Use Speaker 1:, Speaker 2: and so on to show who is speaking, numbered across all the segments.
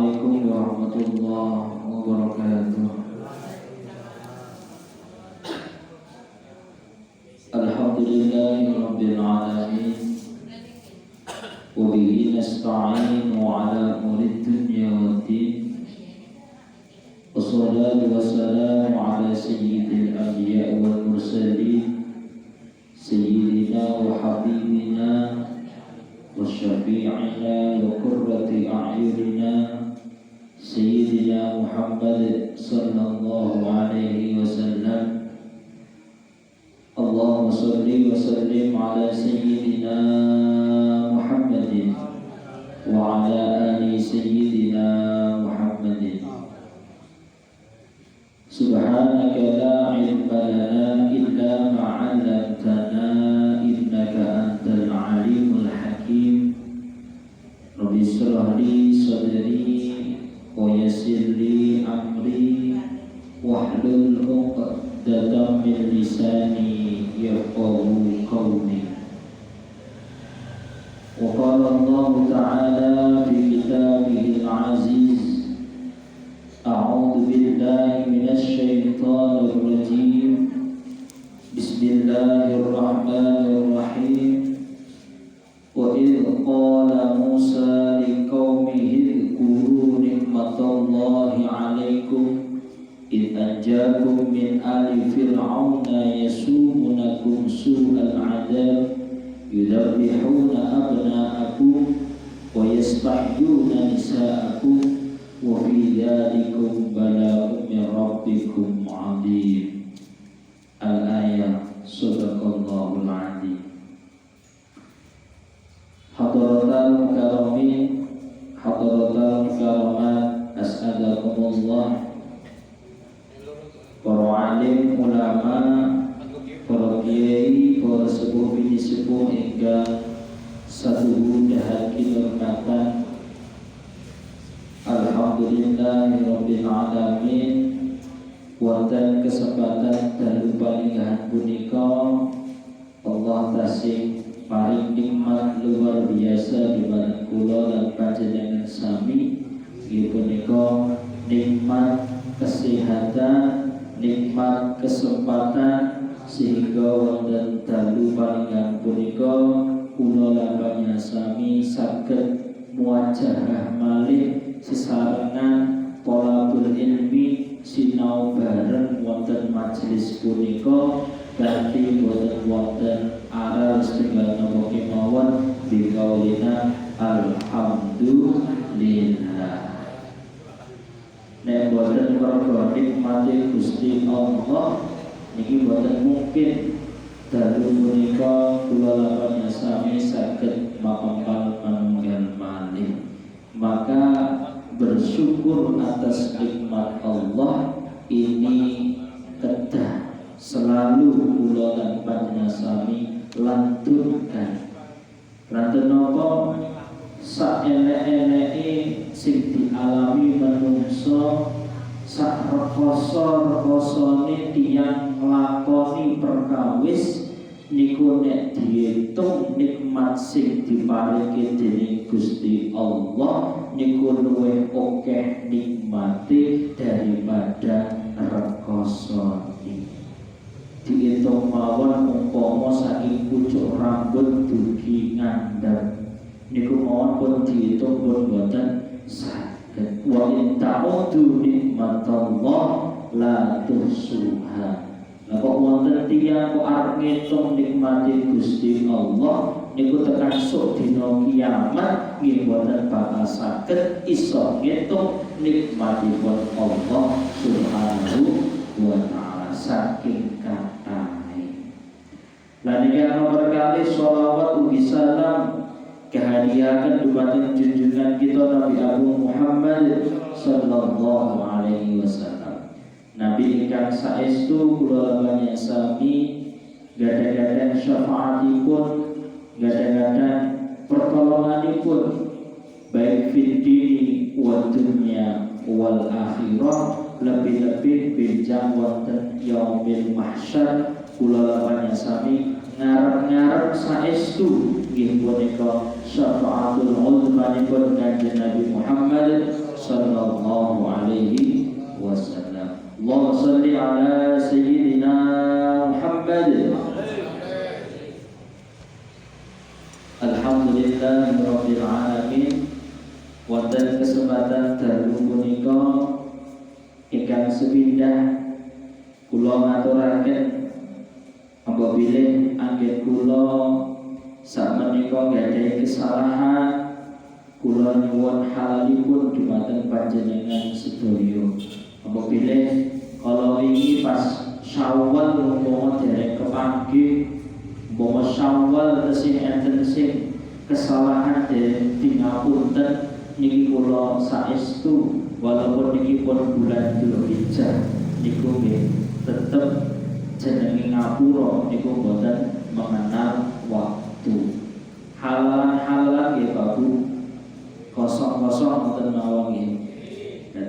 Speaker 1: Assalamualaikum warahmatullahi wabarakatuh. Alhamdulillahirabbil alamin. Wa bihi nasta'inu ala umuri dunya waddin. Wassalatu wassalamu ala sayyidil anbiya'i wal mursalin, sayyidina wa habibina wa syafi'ina wa qurrati a'yunina sayyidina Muhammad sallallahu alaihi wasallam. Allahumma salli wa sallim ala sayyidina Muhammadin wa ala ali sayyidina Muhammadin. Subhanaka la ilma lana illa ma 'allamtana innaka antal alimul hakim. Rabbi shrah li sadri wa yassir li amri wahlul 'uqdatam min lisani yafqahu qawli. Wa qala Allah ta'ala fi kitabihil 'aziz, a'udzu billahi minasy syaithanir rajim. Bismillahirrahmanirrahim. Wa idh qala Musa liqaumihi dzkuru nikmatallahi 'alaikum id anjakum min ali fir'auna yasumunakum su'al 'adzab yudabbihuna abna'akum wa yastahyuna nisa'akum wa fi dzalikum bala'un min rabbikum 'adzim. Al-ayat. Shadaqallahul 'adzim. Hadratal mukarramin, hadratal mukaramat, as'adakumullah. Para alim, ulama, para kiai, para sepuh bini sepuh hingga satu dahaki hormatan. Alhamdulillahirabbil alamin. Wonten kesempatan dalu palingahan punika Allah tasih paring nikmat luar biasa dumateng kula lan panjenengan sami. Inggih punika nikmat kesehatan, nikmat kesempatan, sehingga wonten dalu palingahan punika kula lan panjenengan sami saged muwajahah malih sesarengan thalabul ilmi sinau bareng wonten majelis punika kanthi boten wonten aral setunggal napa kemawon bikaulina alhamdulillah. Nek boten perkara nikmate Gusti Allah niki boten mungkin dalu punika kula lawan sami saged mapempal manunggal malih. Maka bersyukur atas nikmat Allah ini kedah selalu kula lan panjenengan sami lantunkan. Lanten napa sak elek-eleke sing dialami manungsa, sak rekoso-rekosone tiyang nglakoni perkawis niku nek diitung nikmat sing diparingi dening Gusti Allah niku luwih akeh nikmate daripada rekosone. Diitung mawon umpama saking pucuk rambut dugi ngandhap niku mawon pun diitung pun boten saged. Wa in ta'udu nikmatallah la tuhsuha. Lah kok wonten tiyang kok arep ngitung nikmate Gusti Allah niku tekan sok dina kiamat nggih boten bakal saged iso ngitung nikmatipun Allah Subhanahu wa ta'ala saking kathahé. Lan iki nomor kali sholawat ugi salam kehadiaken dumateng junjungan kita Nabi Agung Muhammad sallallahu alaihi wasallam. Nabi ingkang saestu kula lawan sami gada-gada syafaatipun, gada-gada pertolonganipun baik fid dini wa dunya wal akhirah, lebih-lebih benjang wonten yaumil mahsyar kula lawan sami ngarep-ngarep saestu nggih punika syafaatul uzmanipun Kanjeng Nabi Muhammad sallallahu alaihi wasallam. Allahumma shalli ala sayyidina Muhammad. Alhamdulillahirabbil alamin. Wonten kesempatan dalu punika ingkang sepindah kula ngaturaken apabila anggen kula sakmenika gadhahi kesalahan, kula nyuwun halalipun dumateng panjenengan sedaya. Apabila kalau wingi pas Syawal umpama dereng kepanggih, umpama Syawal tesih enten sing kesalahan dereng tingapunten, niki kula saestu walaupun niki pun bulan Dzulhijjah niku nggih tetep jenenge ngapura niku boten mengenal waktu. Halalan nggih Babu kosong-kosong ngoten mawon nggih.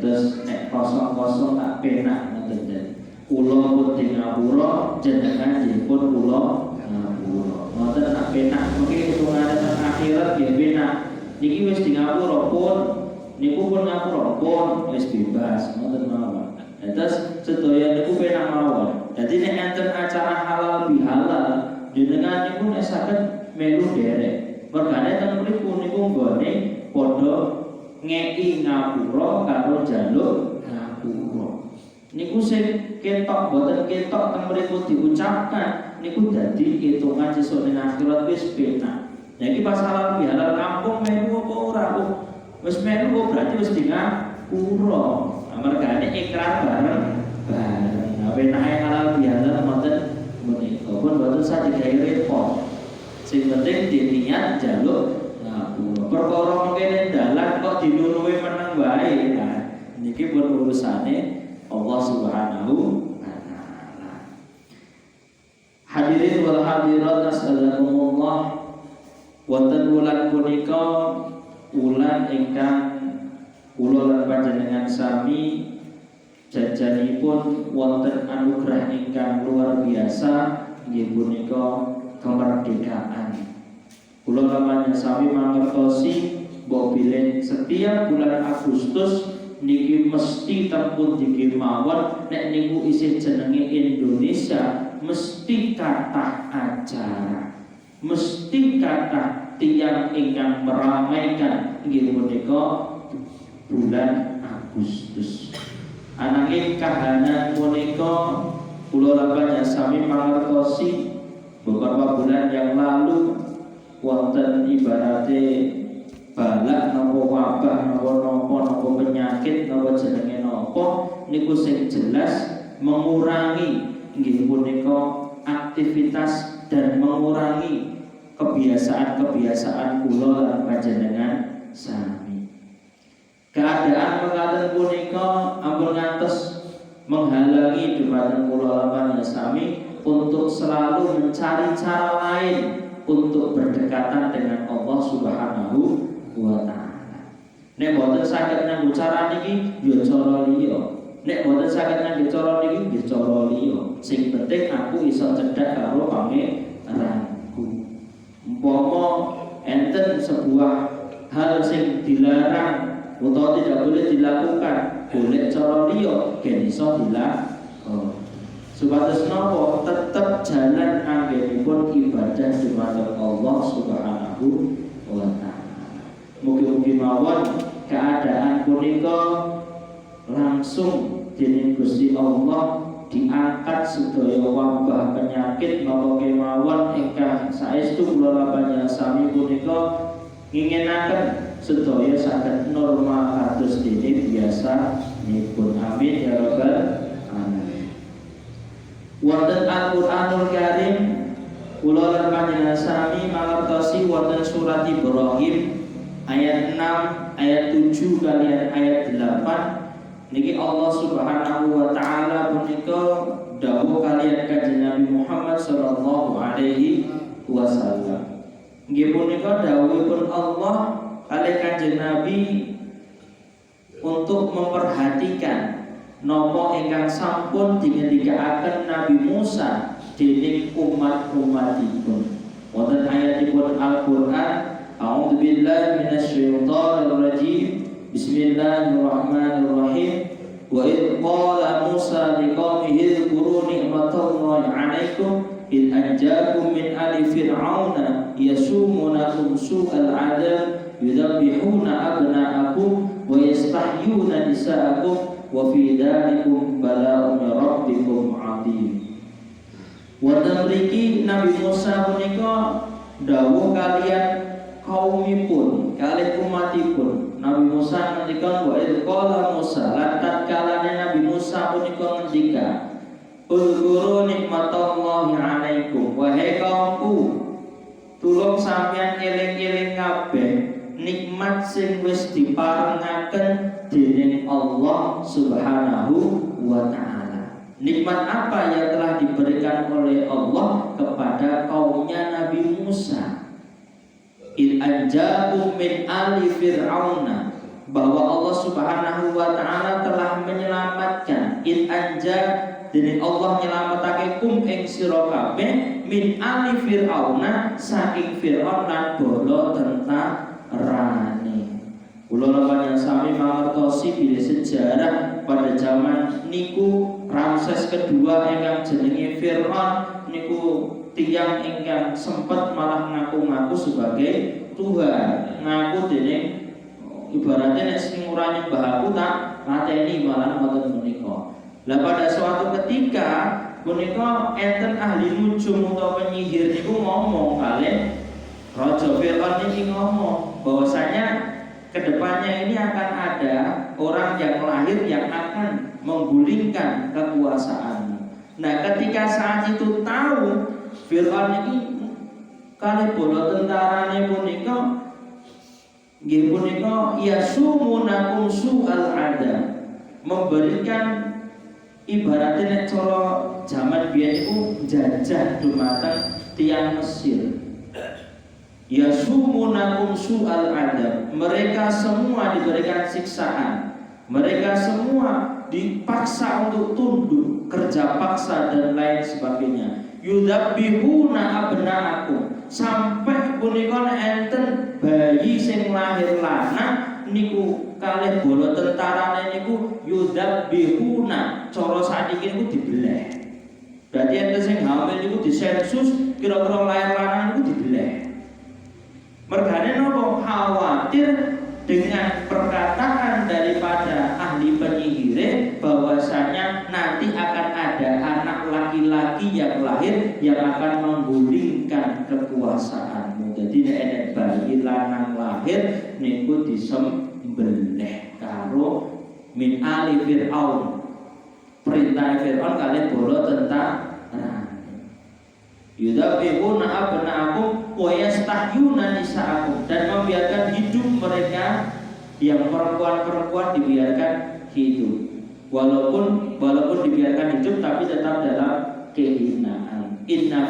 Speaker 1: Terus nek kosong-kosong tak penak ngoten ten. Kula pun di ngapura, jenengan nggih pun kula ngapura. Ngoten tak penak mungkin hitungane teng akhirat nggih penak. Niki wis di ngapura pun niku pun ngapura pun wis bebas ngoten mawon. Terus sedaya niku penak mawon. Dadi nek enten acara halal bihalal jenengan niku nek saged melu derek. Mergane teng mriku niku nggone padha ngeki ngapura karo njaluk ngapura. Niku sing ketok boten ketok teng mriku diucapkan niku dadi hitungan sesuk ning akhirat wis penak. Nah iki pas halal bihalal kampung melu apa ora kok? Wis melu berarti wis di ngapura. Mergane ikrar bareng. Nah penake halal bihalal mboten menika pun boten sadigawe repot. Sing penting diniat njaluk ngapura. Perkara mengkene dalan kok dinuruhi meneng wae. Nah niki pun urusane Allah Subhanahu wa taala. Hadirin wal hadirat assalamualaikum. Wonten wulan punika wulan ingkang kula lan panjenengan sami jajanipun wonten anugerah ingkang luar biasa inggih punika kemerdekaan. Kula lan sami mangertosi bahwa setiap bulan Agustus niki mesti tempun diki mawon nek niku isih jenenge Indonesia mesti kathah acara. Mesti kata tiang ingkang meramaikan inggih punika bulan Agustus. Ananging kahanan punika kula lan sami mangertosi beberapa bulan yang lalu wonten ibarate balak napa wabah napa penyakit napa jenenge napa niku sing jelas mengurangi inggih punika aktivitas dan mengurangi kebiasaan-kebiasaan kula lan panjenengan sami. Keadaan mekaten punika ampun ngantos menghalangi dumateng kula lan panjenengan sami untuk selalu mencari cara lain untuk berdekatan dengan Allah Subhanahu wa taala. Nek boten saged nganggo cara niki ya cara liya. Nek boten saged nganggo cara niki ya cara liya. Sing penting aku iso cedhak karo pangeranku. Umpama enten sebuah hal sing dilarang utawa tidak boleh dilakukan, boleh cara liya gen iso dilakukan. Supados napa tetep jalan anggenipun ibadah dumateng Allah Subhanahu wa taala. Mugi-mugi mawon keadaan punika langsung dening Gusti Allah diangkat sedaya wabah penyakit napa kemawon ingkang saestu kula lan sami punika nginginaken sedaya saged normal kados dene biasa nipun. Amin ya rabbal alamin. Wonten Al-Qur'anul Karim kula lan panjenengan sami mangertosi wonten surat Ibrahim ayat 6, ayat 7 kaliyan ayat 8. Niki Allah Subhanahu wa taala punika dawuh kaliyan Kanjeng Nabi Muhammad sallallahu alaihi wasallam. Nggih punika dawuhipun Allah kaliyan Kanjeng Nabi untuk memperhatikan napa ingkang sampun dingendikaaken Nabi Musa dening umat-umatipun. Wonten ayatipun Al-Qur'an, A'udzubillahi minasyaitonir rajim. Bismillahirrahmanirrahim. Wa idh qala Musa liqaumihi dzkuru ni'matallahi 'alaikum id anjakum min ali fir'auna yasumunakum su'al 'adzab yudhabbihuna abna'akum wa yastahyuna nisa'akum wa fi dzalikum bala'un min rabbikum 'adzim. Wonten mriki Nabi Musa punika dawuh kalian kaumipun, kalian umatipun. Nabi Musa ngendikan wa idh qala Musa, lan tatkalane Nabi Musa punika ngendika, "Uzkuru nikmatallahi 'alaikum." Wahai kaumku, tulung sampeyan eling-eling kabeh nikmat sing wis diparengaken dening Allah Subhanahu wa taala. Nikmat apa yang telah diberikan oleh Allah kepada kaumnya Nabi Musa? In anjakum min ali fir'auna, bahwa Allah Subhanahu wa taala telah menyelamatkan. In anja, dening Allah nyelametake kum ing sira kabeh min ali fir'auna, saking Fir'aun lan bala tentarane. Kula lawan yang sami mangertosi bilih sejarah pada zaman niku Ramses kedua ingkang jenenge Fir'aun niku tiyang ingkang sempat malah ngaku-ngaku sebagai Tuhan, ngaku dening ibaratnya nek sing ora nyembah aku tak mateni malah ngoten menika. Lah pada suatu ketika punika enten ahli nujum utawa penyihir niku ngomong kalian Raja Fir'aun ini ngomong bahwasanya kedepannya ini akan ada orang yang lahir yang akan menggulingkan kekuasaan. Nah, ketika saat itu tahu Fir'aun ini kali bola tentarane punika nggih punika yasumunakum su'al adab, memberikan ibaratnya nek cara zaman biyen iku jajah dumateng tiyang Mesir. Yasumunakum su'al adab, mereka semua diberikan siksaan, mereka semua dipaksa untuk tunduk, kerja paksa dan lain sebagainya. Yudhabbihuna abna'akum, sampai punika enten bayi sing lahir lanang niku kalih bola tentarane niku yudhabbihuna, cara sakniki niku dibelah. Berarti enten sing hamil niku disensus kira-kira lahir lanang niku dibelah. Mergane nopo? Khawatir dengan perkataan daripada ahli penyihir bahwasanya nanti akan ada anak laki-laki yang lahir yang akan menggulingkan kekuasaanmu. Jadi nek bayi lanang lahir niku disembelih karo min ali Fir'aun. Perintah Fir'aun kalian bola tentang yudhabbihuna abna'akum wa yastahyuna nisa'akum, dan membiarkan hidup mereka yang perempuan-perempuan dibiarkan hidup. Walaupun dibiarkan hidup tapi tetap dalam kehinaan. Inna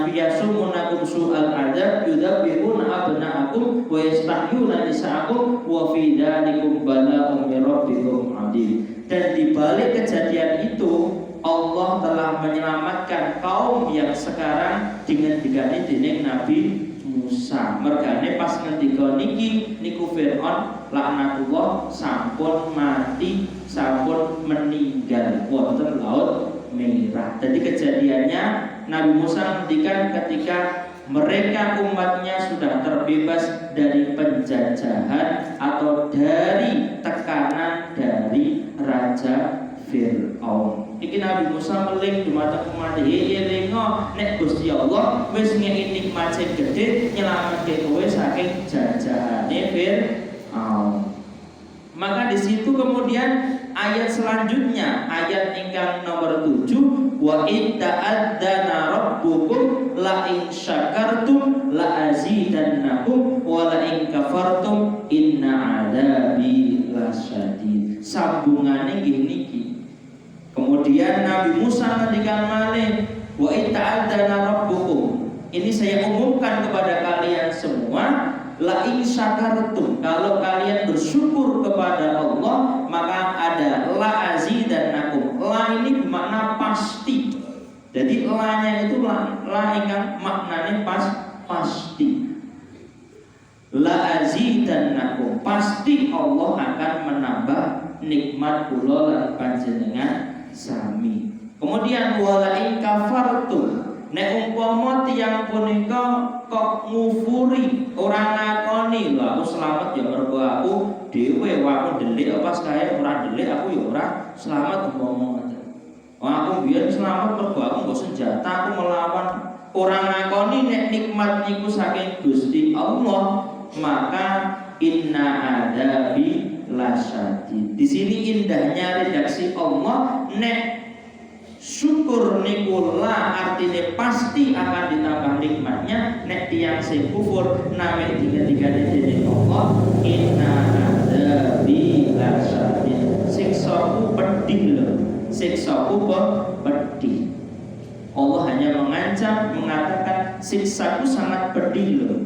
Speaker 1: fi yasumunakum su'al adab yudhabbihuna abna'akum wa yastahyuna nisa'akum wa fi dzalikum bala'un min rabbikum 'adzim. Dan di balik kejadian itu Allah telah menyelamatkan kaum yang sekarang dengan digani dening Nabi Musa. Mergane pas ngendika niki niku Fir'aun laknatullah sampun mati, sampun meninggal wonten Laut Merah. Jadi kejadiannya Nabi Musa ngendikan ketika mereka umatnya sudah terbebas dari penjajahan atau dari tekanan dari Raja Fir'aun. Iki Nabi Musa meling dumateng umat elinga nek Gusti Allah wis ngeki nikmat sing gedhe nyelametke kowe saking jajahane Fir'aun. Maka di situ kemudian ayat selanjutnya, ayat ingkang nomor 7, wa in ta'adzana rabbukum la in syakartum la azidannakum wa la in kafartum inna adabi lasyadid. Sambungane nggih niki. Kemudian Nabi Musa ngendikan malih, wa in ta'adzana rabbukum. Ini saya umumkan kepada kalian semua, la in syakartum, kalau kalian bersyukur kepada Allah maka ada la azidannakum. La ini bermakna pasti. Jadi la-nya itu la ingkang maknanya pasti. la azidannakum, pasti Allah akan menambah nikmat kula lan panjenengan sami. Kemudian wala in kafartum, nek umpama tiyang punika kok ngufuri ora ngakoni lho aku selamat ya mergo aku dhewe aku delik apa kaya ora delik aku ya ora selamat umpama ngoten. Aku biyen selamat mergo aku nggo senjata aku melawan ora ngakoni nek nikmat niku saking Gusti Allah, maka inna adabi lasyadid. Di sini indahnya redaksi Allah, nek syukur niku la artinya pasti akan ditambah nikmatnya, nek tiyang sing kufur name tiga-tigane dening Allah, inna adabi lasyadid. Siksaku pedih lho, siksaku pedih. Allah hanya mengancam, mengatakan siksaku sangat pedih loh,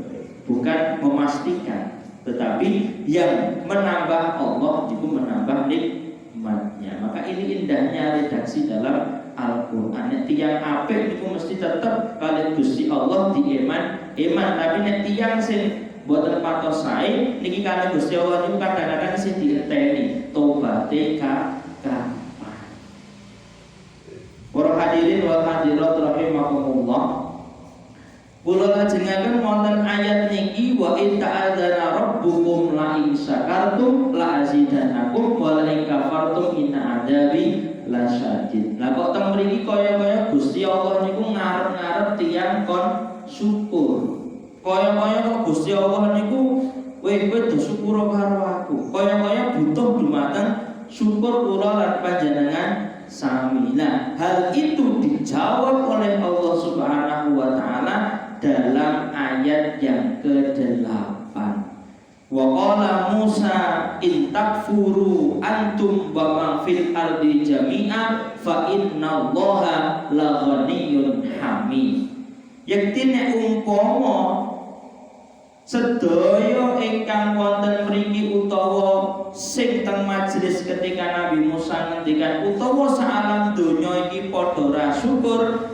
Speaker 1: bukan memastikan, tetapi yang menambah Allah itu menambah nikmatnya. Maka ini indahnya redaksi dalam Al-Quran. Tiang apik itu mesti tetap kalian Gusti Allah di iman, tapi nek tiang sing boten patos sae niki kalian Gusti Allah niku kadang-kadang sing dienteni tobaté kapan. Para hadirin wal hadirat rahimakumullah, kula lajengaken wonten ayat niki wa in ta'adzana rabbukum la in syakartum la azidannakum wa la in kafartum inna adabi lasyadid. Lah kok teng mriki kaya-kaya Gusti Allah niku ngarep-ngarep tiyang kon syukur. Kaya-kaya kok Gusti Allah niku kowe do syukur karo aku. Kaya-kaya butuh dumateng syukur kula lan panjenengan sami. Nah, hal itu dijawab oleh Allah Subhanahu wa taala dalam ayat yang ke-8. Wa qala Musa in takfuru antum wa man fil ardi jami'a fa innallaha la ghaniyyun hamid. Yektine umpama sedaya ingkang wonten mriki utawa sing teng majelis ketika Nabi Musa ngendikan utawa saalam donya iki padha ra syukur,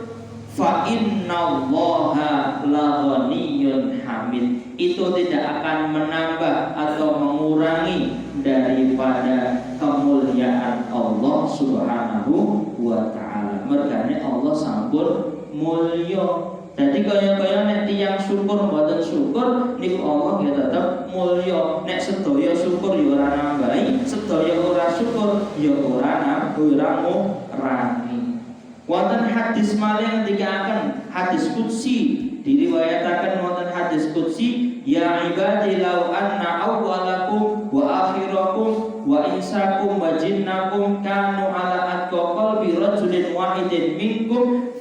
Speaker 1: fa innallaha la ghaniyyun hamid, itu tidak akan menambah atau mengurangi daripada kemuliaan Allah Subhanahu wa taala. Mergane Allah sampun mulya. Jadi kaya-kaya nek tiyang syukur mboten syukur niku Allah ya tetep mulya. Nek sedaya syukur ya ora nambahi, sedaya ora syukur ya ora ngurangi. Wonten hadis malih dikatakan hadis qudsi, diriwayataken wonten hadis qudsi, ya ibadi law anna awwalakum wa akhirakum wa insakum wa jinnakum kanu ala atqa qalbi rajulin wahidin minkum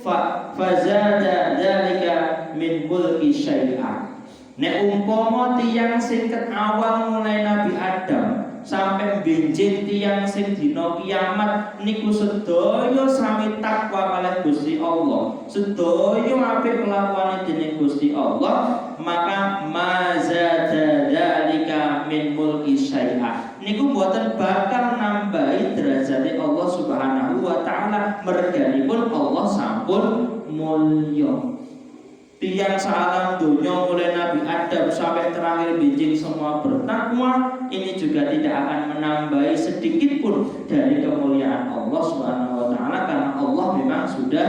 Speaker 1: fazada dzalika min mulki syai'a. Nek umpama tiyang sing ket awal mulai Nabi Adam sampai benjing tiyang sing dina kiamat niku sedaya sami takwa kalih Gusti Allah, sedaya apik kelakuane dening Gusti Allah, maka mazada dzalika min mulki syai'a. Niku mboten bakal nambahi derajate Allah Subhanahu wa taala, merganipun Allah sampun mulya. Tiang salam dunia mulai Nabi Adam sampai terakhir benjing semua bertakwa, ini juga tidak akan menambahi sedikit pun dari kemuliaan Allah Subhanahu wa taala, karena Allah memang sudah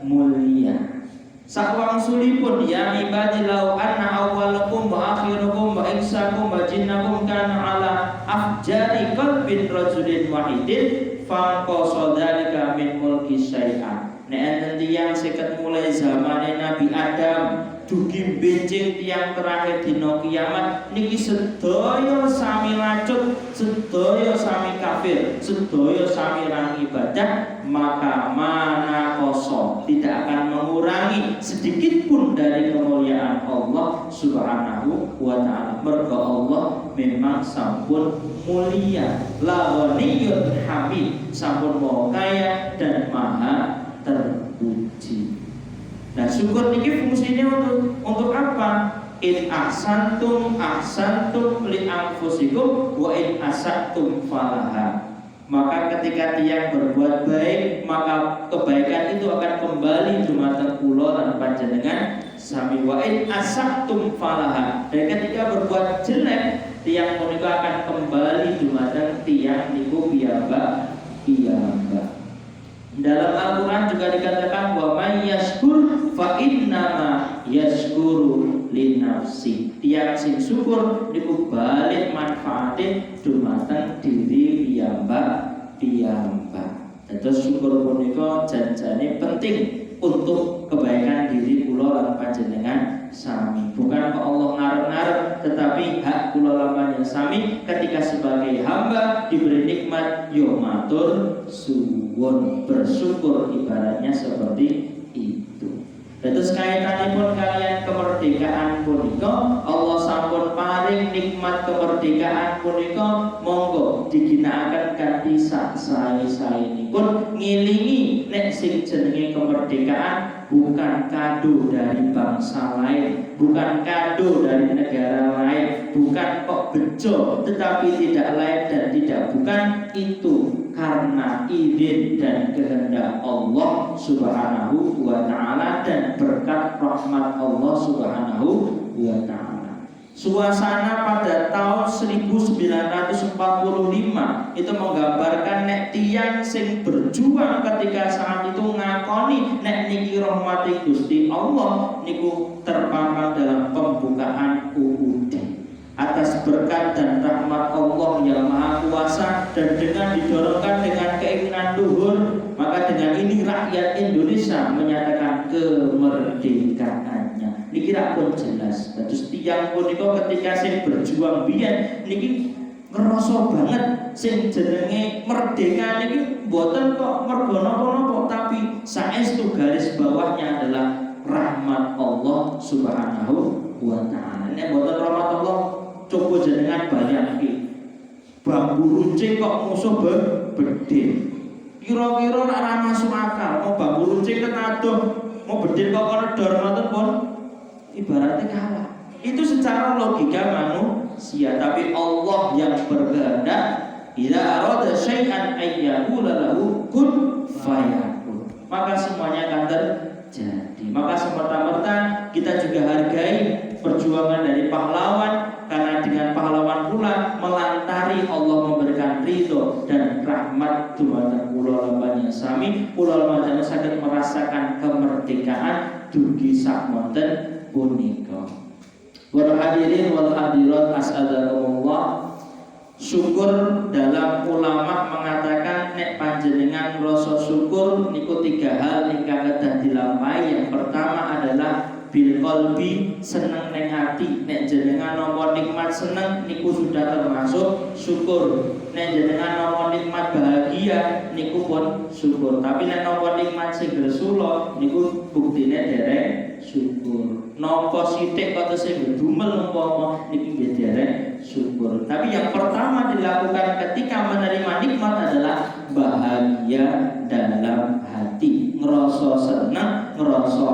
Speaker 1: mulia. Sakwangsulipun ya ibadi law anna awwalakum wa akhirukum wa insakum wa jinnakum kana ala afjari qalbin rajulin wahidin fa qasadalika min mulki syai'an. Nek tiyang seket mulai zamane Nabi Adam dugi benjing tiyang terakhir dina kiamat niki sedaya sami lacut, sedaya sami kafir, sedaya sami ra ibadah, maka mana kosong tidak akan mengurangi sedikit pun dari kemuliaan Allah Subhanahu wa taala. Mergo Allah memang sampun mulia, la ghaniyyun hamid, sampun maha kaya dan maha terpuji. Nah, syukur niki fungsinya untuk apa? In ahsantum li anfusikum wa in asatum falaha. Maka ketika tiyang berbuat baik, maka kebaikan itu akan kembali dumateng kula lan panjenengan sami. Wa in asaqtum falaha. Dan ketika berbuat jelek, tiang punika akan kembali dumateng tiang niku piyambak. Dalam Al-Quran juga dikatakan wa may yashkur fa innama yashkuru linnafsi. Tiang sing syukur niku balik manfaate dumateng diri piyambak. Terus syukur punika janjane penting untuk kebaikan diri kula lan panjenengan sami. Bukan kok Allah ngarep-ngarep, tetapi hak kula lan panjenengan sami ketika sebagai hamba diberi nikmat yo matur suwun, bersyukur, ibaratnya seperti itu. Terus kaitanipun kalian kemerdekaan punika, Allah sampun paring nikmat kemerdekaan punika, monggo diginakaken kanthi sae-saenipun ngilingi nek sing jenenge kemerdekaan bukan kado dari bangsa lain, bukan kado dari negara lain, bukan kok bejo, tetapi tidak lain dan tidak bukan itu karena izin dan kehendak Allah Subhanahu wa ta'ala dan berkat rahmat Allah Subhanahu wa ta'ala. Suasana pada tahun 1945 itu menggambarkan nek tiyang sing berjuang ketika saat itu ngakoni nek niki rahmati Gusti Allah niku terpampang dalam pembukaan UUD. Atas berkat dan rahmat Allah yang Maha Kuasa dan dengan didorongkan dengan keinginan luhur, maka dengan ini rakyat Indonesia menyatakan kemerdekaannya. Niki rak pun jelas. Terus tiang punika ketika sing berjuang biyen niki ngerasa banget sing jenenge merdeka niki mboten kok mergo napa-napa, tapi saestu garis bawahnya adalah rahmat Allah Subhanahu wa ta'ala. Nek mboten rahmat Allah, coba jenengan bayangke bambu runcing kok musuh bedil. Kira-kira nek ora masuk akal, mau bambu runcing kenaduh, mau bedil kok koridor ngoten pun ibaratnya kalah. Itu secara logika manusia, tapi Allah yang berkehendak, idza arada syai'an ayyaqula lahu kun fayakun, maka semuanya akan terjadi. Maka semata-mata kita juga hargai perjuangan dari pahlawan, karena dengan pahlawan pula melantari Allah memberikan ridho dan rahmat dumateng kula lan sami. Kula lan saged merasakan kemerdekaan dugi sakmonten punika. Para hadirin wal hadirat as'adakumullah. Syukur dalam ulama mengatakan nek panjenengan rasa syukur niku 3 hal ingkang kedah dilampahi. Yang pertama adalah bil qalbi, seneng ning ati. Nek jenengan nampa nikmat seneng niku sudah termasuk syukur. Nek jenengan nampa nikmat bahagia niku pun syukur. Tapi nek nampa nikmat sing gresula niku buktine dereng syukur. Nampa sithik kok sing dumel umpama niki dereng syukur. Tapi yang pertama dilakukan ketika menerima nikmat adalah bahagia dalam hati, ngerasa seneng, ngerasa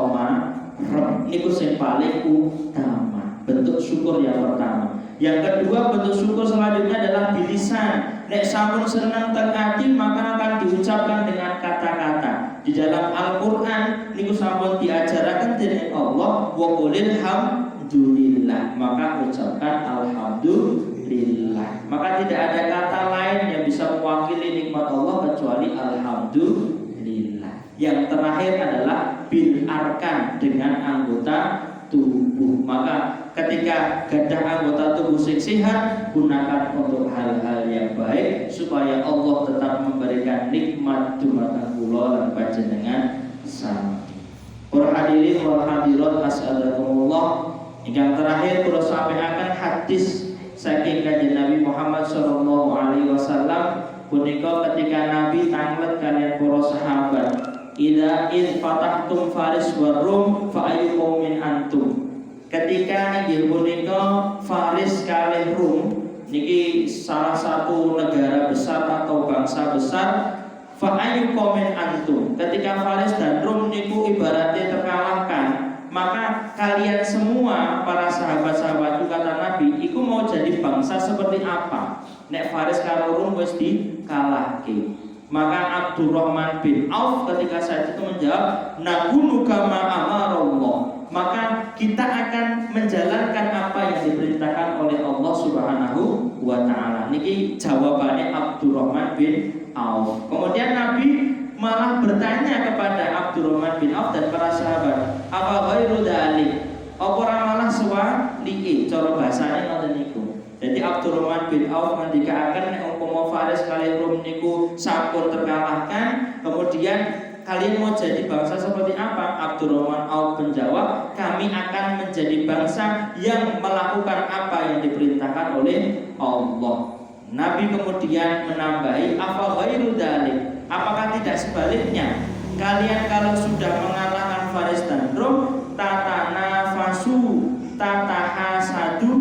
Speaker 1: niku sing paling utama. Bentuk syukur yang pertama. Yang kedua, bentuk syukur selanjutnya adalah bilisan. Nek sampun seneng teng ati maka akan diucapkan dengan kata-kata. Di dalam Al-Qur'an niku sampun diajaraken dening Allah wa qulil hamdulillah, maka ucapkan alhamdulillah. Maka tidak ada kata lain yang bisa mewakili nikmat Allah kecuali alhamdulillah. Yang terakhir adalah bil arkan, dengan anggota tubuh. Maka ketika gadah anggota tubuh sing sehat, gunakan untuk hal-hal yang baik supaya Allah tetap memberikan nikmat dumateng kula lan panjenengan sami. Para hadirin wal hadirat as'adakumullah. Yang terakhir kula sampaikan hadis saking Kanjeng Nabi Muhammad sallallahu alaihi wasallam punika ketika Nabi tanglet kalian para sahabat, idza fatahtum Faris wa Rum fa ayyukum min antum. Ketika inggih punika Faris kalih Rum niki salah satu negara besar atau bangsa besar, fa ayyukum min antum. Ketika Faris dan Rum niku ibaratnya terkalahkan, maka kalian semua para sahabat-sahabatku kata Nabi, iku mau jadi bangsa seperti apa? Nek Faris karo Rum wis dikalahke. Maka Abdurrahman bin Auf ketika saat itu menjawab, nakunu kama amarallah. Maka menjalankan apa yang diperintahkan oleh Allah Subhanahu wa taala. Niki jawabannya Abdurrahman bin Auf. Kemudian Nabi malah bertanya kepada Abdurrahman bin Auf dan para sahabat, apa ghairu dzalik? Apa ora malah suwalike? Cara bahasane ngoten niku. Jadi Abdurrahman bin Auf ngendikaken nek umpama Faris kali Rum niku sampun terkalahkan, kemudian kalian mau jadi bangsa seperti apa? Abdurrahman Auf menjawab, kami akan menjadi bangsa yang melakukan apa yang diperintahkan oleh Allah. Nabi kemudian menambahi, apa ghairu dzalik? Apakah tidak sebaliknya? Kalian kalau sudah mengalahkan Faris dan Rum, tatanafasu, tatahasadu,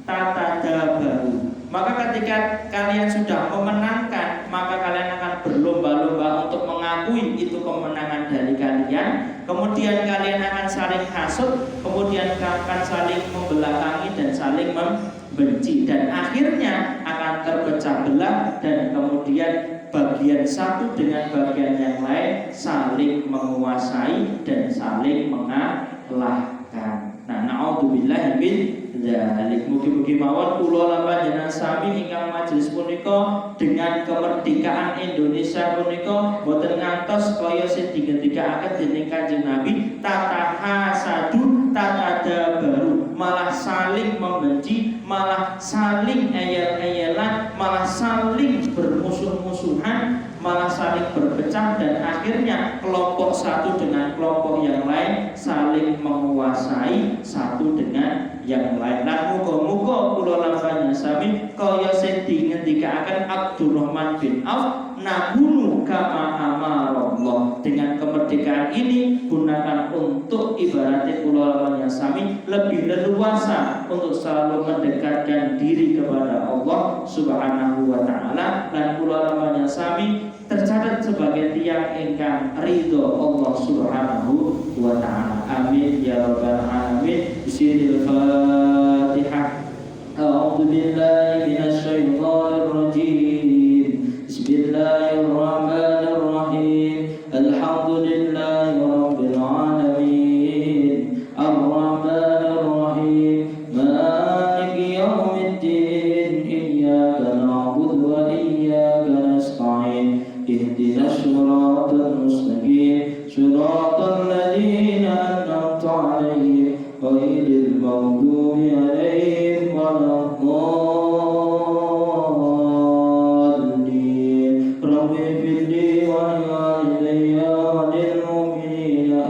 Speaker 1: tatadabaru. Maka ketika kalian sudah memenangkan, maka kalian akan berlomba-lomba untuk mengakui itu kemenangan dari kalian. Kemudian kalian akan saling hasud, kemudian akan saling membelakangi dan saling membenci, dan akhirnya akan terpecah belah, dan kemudian bagian satu dengan bagian yang lain saling menguasai dan saling mengalahkan. Nah, naudzubillahi min dzalik. Mugi-mugi mawon kula lan panjenengan sami ingkang majelis punika dengan kemerdekaan Indonesia punika boten ngantos kaya sing digendikake dening Kanjeng Nabi, tatahasadu tatadabaru, malah saling membenci, malah saling eyel-eyelan, malah saling bermusuh-musuhan, malah saling berpecah, dan akhirnya kelompok satu dengan kelompok yang lain saling menguasai satu dengan yang lain. Lan muga-muga kula lan panjenengan sami kaya sing dingendikaken Abdurrahman bin Auf, nabunu kama amarallah. Dengan kemerdekaan ini gunakan untuk ibaratnya kula lan panjenengan sami lebih leluasa untuk selalu mendekatkan diri kepada Allah Subhanahu wa taala, dan kula lan panjenengan sami tercatat sebagai tiang ingkang ridho Allah Subhanahu wa taala. Amin ya rabbal alamin. Bismillahirrahmanirrahim. A'udzu billahi minasy syaithanir rajim. Bismillahirrahmanirrahim. Alhamdulillahi rabbil alamin. Ar-rahmanir rahim. Maliki yaumiddin. Iyyaka na'budu wa iyyaka nasta'in. Ihdinas siratal mustaqim. Siratal ladzina an'amta 'alaihim ghairil maghdubi 'alaihim waladdallin. Rabbi ighfirli wa liwalidayya wa lil mu'minina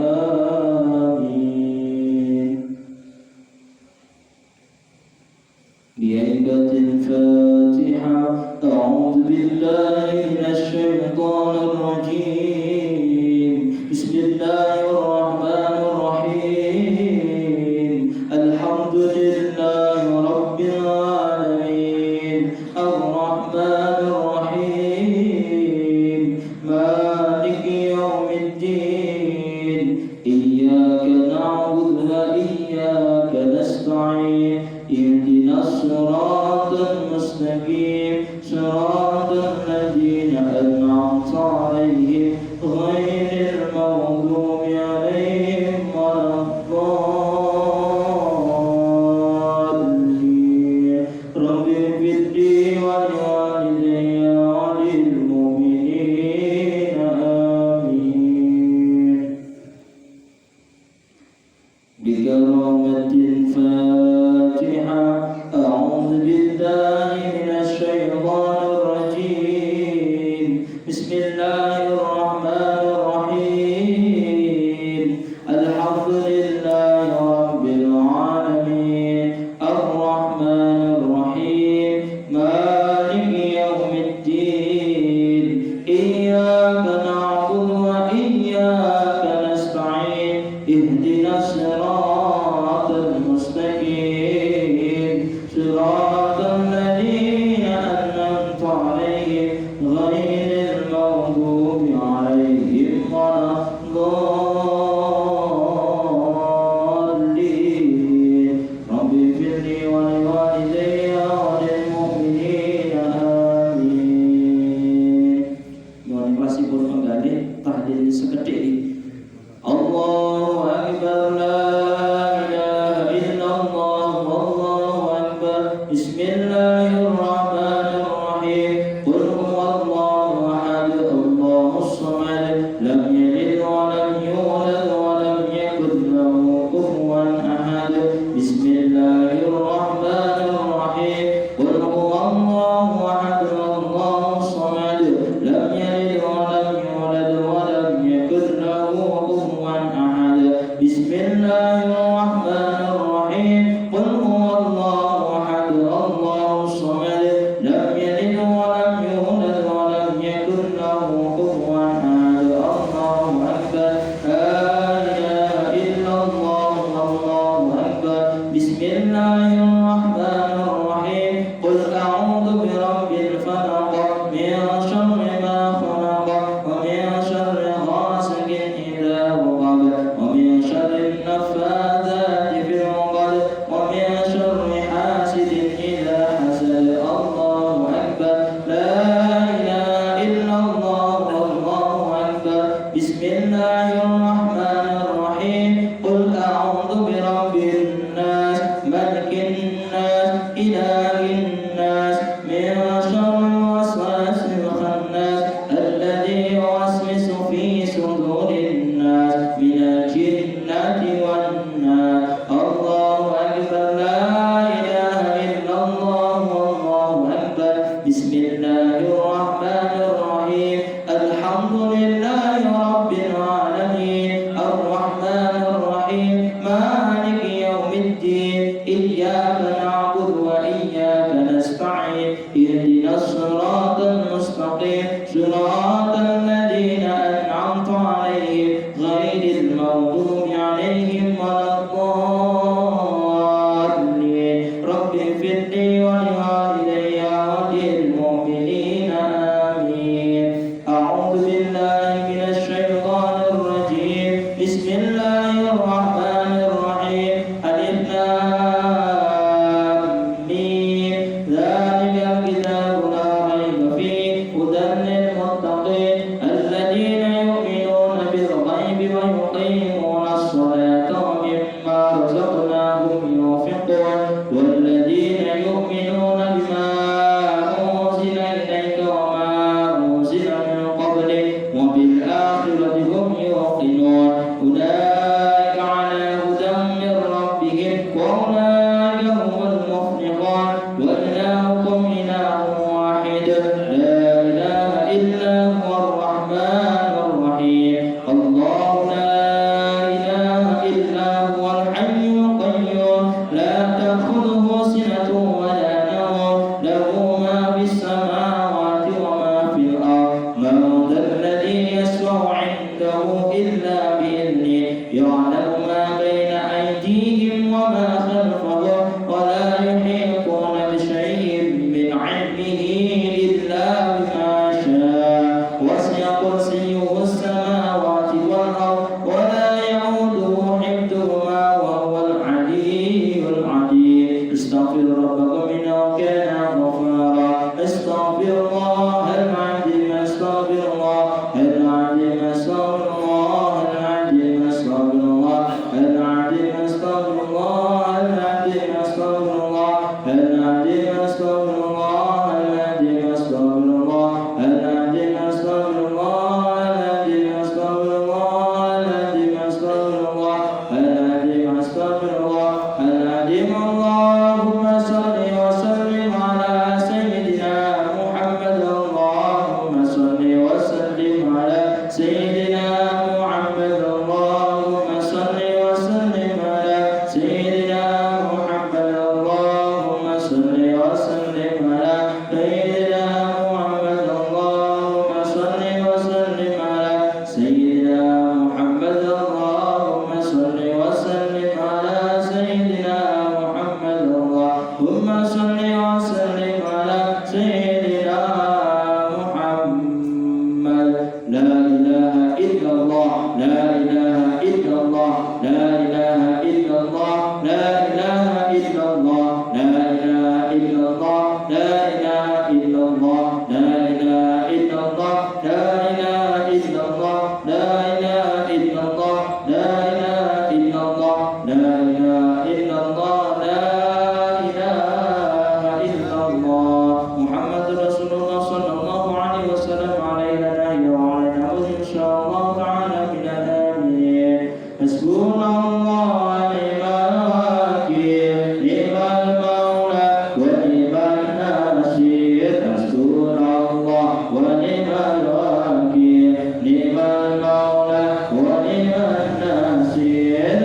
Speaker 1: amin. Bi'aidatil Fatihah. A'udzu billahi minasy syaithanir rajim. Bismillahirrahmanirrahim. Alhamdulillahi rabbil alamin. Ar-rahmanir rahim. Maliki yaumiddin. Iyyaka na'budu wa iyyaka nasta'in. Ihdinas siratal mustaqim. Siratal ladzina an'amta 'alaihim ghairil maghdubi 'alaihim waladdallin. Rabbi ighfirli wa liwalidayya wa lil mu'minina amin. Bikaramatil Fatihah. A'udzu billahi minasy syaithanir rajim. Bismillahirrahmanirrahim. Alhamdulillahi rabbil alamin. Ar-rahmanir rahim. Maliki yaumiddin. Iyyaka na'budu wa iyyaka nasta'in. Ihdinas siratal mustaqim.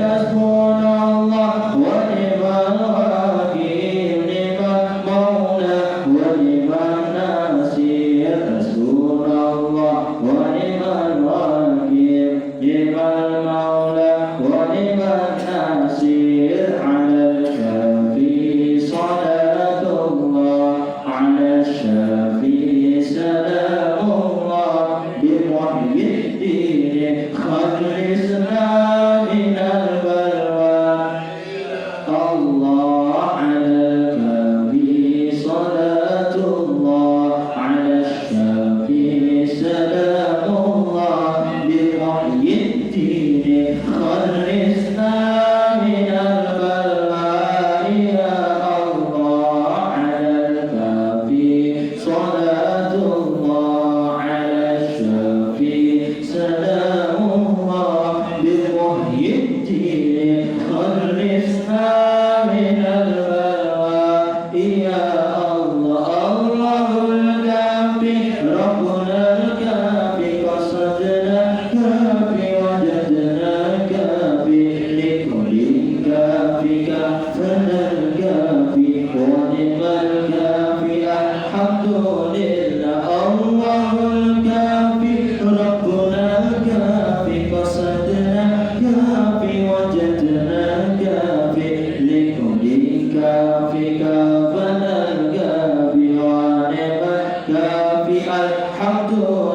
Speaker 2: Let's go.
Speaker 1: الدين خلصنا من البلوى يا الله الله الكافي ربنا الكافي قصدنا كافي وجدنا كافي لكل كافي كافنا الكافي ونعم الكافي الحمد لله الله الكافي ربنا الكافي قصدنا كافي وجدنا كافي لكل كافي كافنا الكافي ونعم الكافي الحمد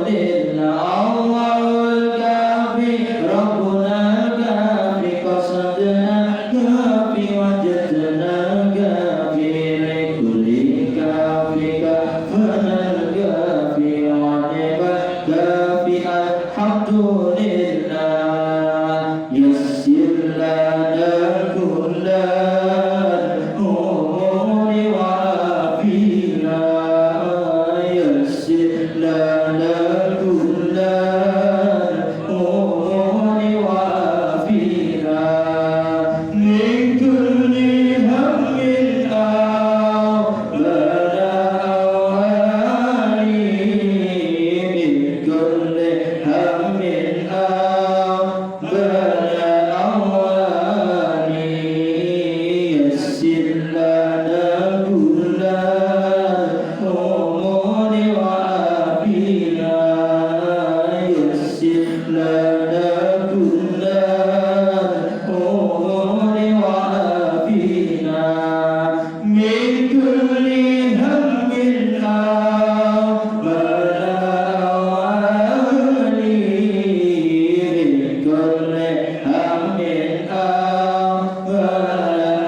Speaker 1: لله الله الكافي ربنا الكافي قصدنا كافي وجدنا كافي لكل كافي كافنا الكافي ونعم الكافي الحمد لله يسر لنا كل الأمور وعافينا يسر لنا كل الأمور وعافينا من كل هم أو بلاء من كل هم أو بلاء يسر لنا كل الأمور وعافينا يسر لنا كل الأمور وعافينا من كل هم أو بلاء من كل هم أو بلاء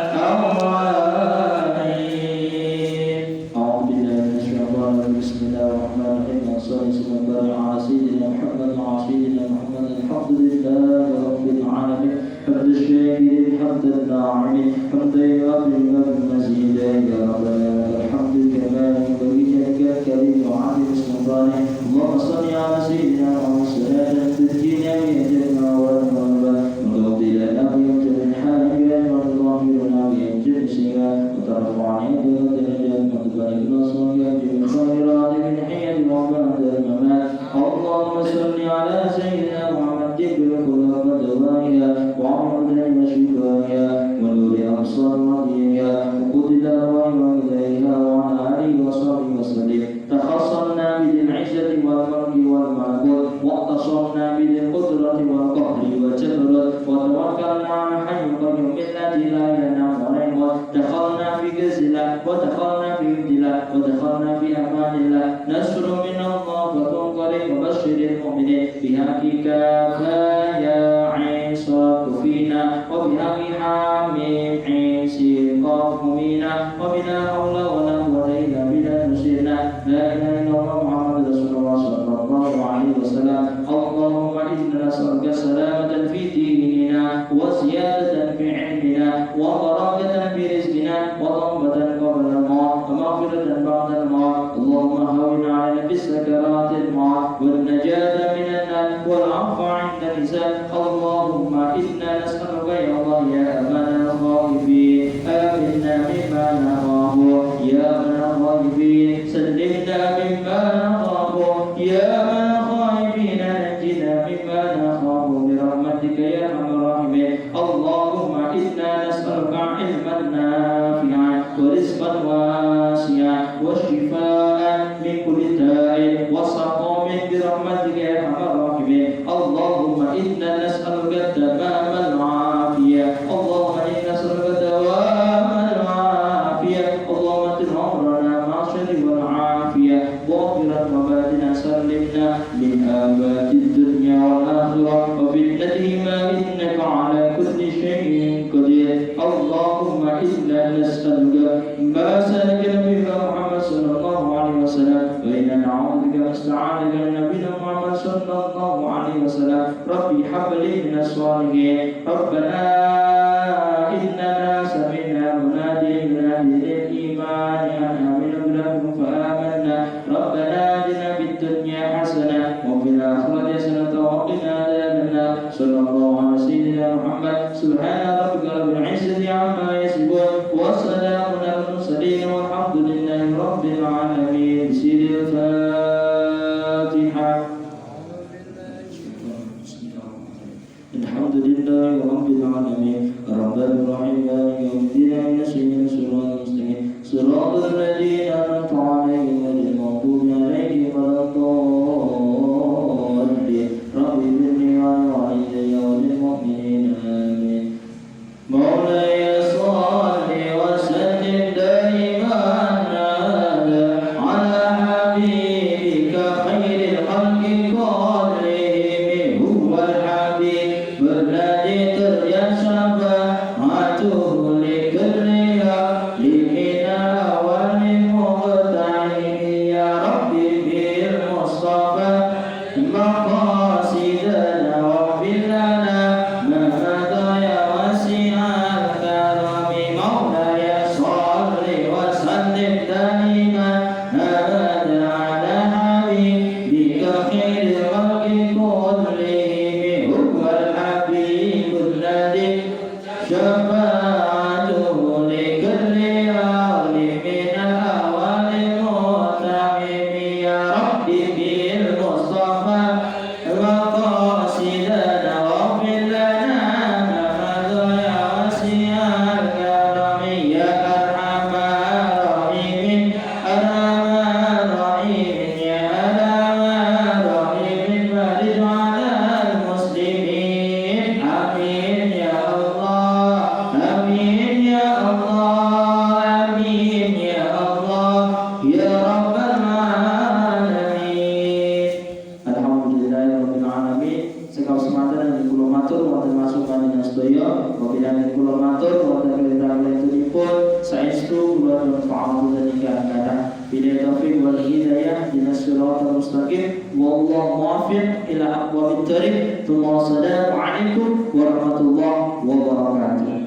Speaker 1: أعوذ بالله من الشيطان الرجيم بسم الله الرحمن الرحيم والصلاة والسلام على سيدنا محمد وعلى سيدنا محمد الحمد لله رب العالمين حمد الشاكرين حمد الناعمين حمد يوافي المزيد يا ربنا الحمد كما ينبغي لك الكريم وعظيم سلطانه اللهم صل على سيدنا محمد صلاة تزكينا بأجلنا ونقبل وتغفر لنا بأجل حالنا وتغفرنا بأجل سيئا وترفعني بدرجات وتباركنا صالحا من خيرات من حين وبعد الممات اللهم صل على سيدنا محمد طب القلوب ودوائها وعمر وشفائها ونور أبصار وضيها وقود الأرواح وإليها وعلى آله وصحبه وسلم تخصصنا بذي العزة والملك والملكوت واقتصرنا بذي القدرة والقهر والجبروت وتوكلنا على حي القيوم الذي لا ينام ولا يموت دخلنا في كنز الله ودخلنا في يد الله ودخلنا في أمان الله نصر من الله فتن قريب وبشر المؤمنين بحق كفايا عيسى كفينا وبحق حامي عيسى قافمينا وبلا حول ولا قوة إلا بالله نصيرنا لا إله إلا الله محمد رسول الله صلى الله عليه وسلم اللهم إنا نسألك سلامة في ديننا وزيادة في علمنا وبركة في رزقنا وضربة قبل الموت ومغفرة بعد الموت اللهم هون علينا بسكرات الموت والنجاة من النار والعفو عند الحساب اللهم إنا نسألك يا الله يا أمان الخائفين آمنا مما نخاف يا أمان الخائفين سلمنا مما نخاف يا أمان الخائفين نجنا مما نخاف برحمتك يا أرحم الراحمين اللهم إنا نسألك علما نافعا ورزقا واسعا وشفاء من كل داء وسقام برحمتك يا أرحم الراحمين اللهم إنا نسألك تمام العافية اللهم إنا نسألك دوام العافية اللهم اطر عمرنا مع الشر والعافية ظاهرا وباطنا سلمنا من آفات الدنيا والآخرة وفتنتهما إنك على كل شيء قدير اللهم إنا نسألك ما سألك نبيك محمد صلى الله عليه وسلم وإنا نعوذ بك واستعاذك من نبينا محمد صلى الله عليه وسلم ربي هب لي من الصالحين ربنا إننا سمعنا مناديا ينادي للإيمان أن آمنوا بربكم فآمنا ربنا آتنا في الدنيا حسنة وفي الآخرة حسنة وقنا عذاب النار صلى الله على سيدنا محمد Subhana rabbika rabbil izzati amma yasifun wa salamun alal mursalin walhamdulillahi rabbil alamin. Siril Fatihah. Alhamdulillahi rabbil alamin. Arrahmanir rahim. Maliki yaumiddin. Ihdinas siratal mustaqim. Siratal ladzina an'amta 'alaihim ghairil maghdubi 'alaihim waladdallin. Rabbi ighfirli wa liwalidayya wa lil mu'minina amin. Maulaya shalli wa sallim daiman ala habibika khairil khalqi kullihim. Huwal habib berladhi terjadi syafa'atuhu likulliya limina awalil muqta'in. Ya Rabbi bil Mustafa maqasidana wa bilana mahada ya wasi'al karami. Maulaya shalli wa sallim daiman abada ala habibika khairil khalqi kullihim. Huwal habibul ladzi syafa'atuhu likulli alim min awalil mu'tamin. Ya Rabbi bil Mustafa maqasidana wa bilana mahada ya wasi'al karami. Ya arhamar rahimin arhamar rahimin ya arhamar rahimin barik alal muslimin. Amin ya Allah, amin ya Allah, amin ya Allah ya rabbal alamin. Alhamdulillahirabbil alamin. Sekau semata dan kula matur wonten masukan dina sedaya. Wabillahi min kula matur wonten pun saestu kula fa'alu ingkang kathah. Bila taufiq wal hidayah dina siratal mustaqim. Wallahu muwaffiq ila aqwamit thariq. Assalamu alaikum warahmatullahi wabarakatuh.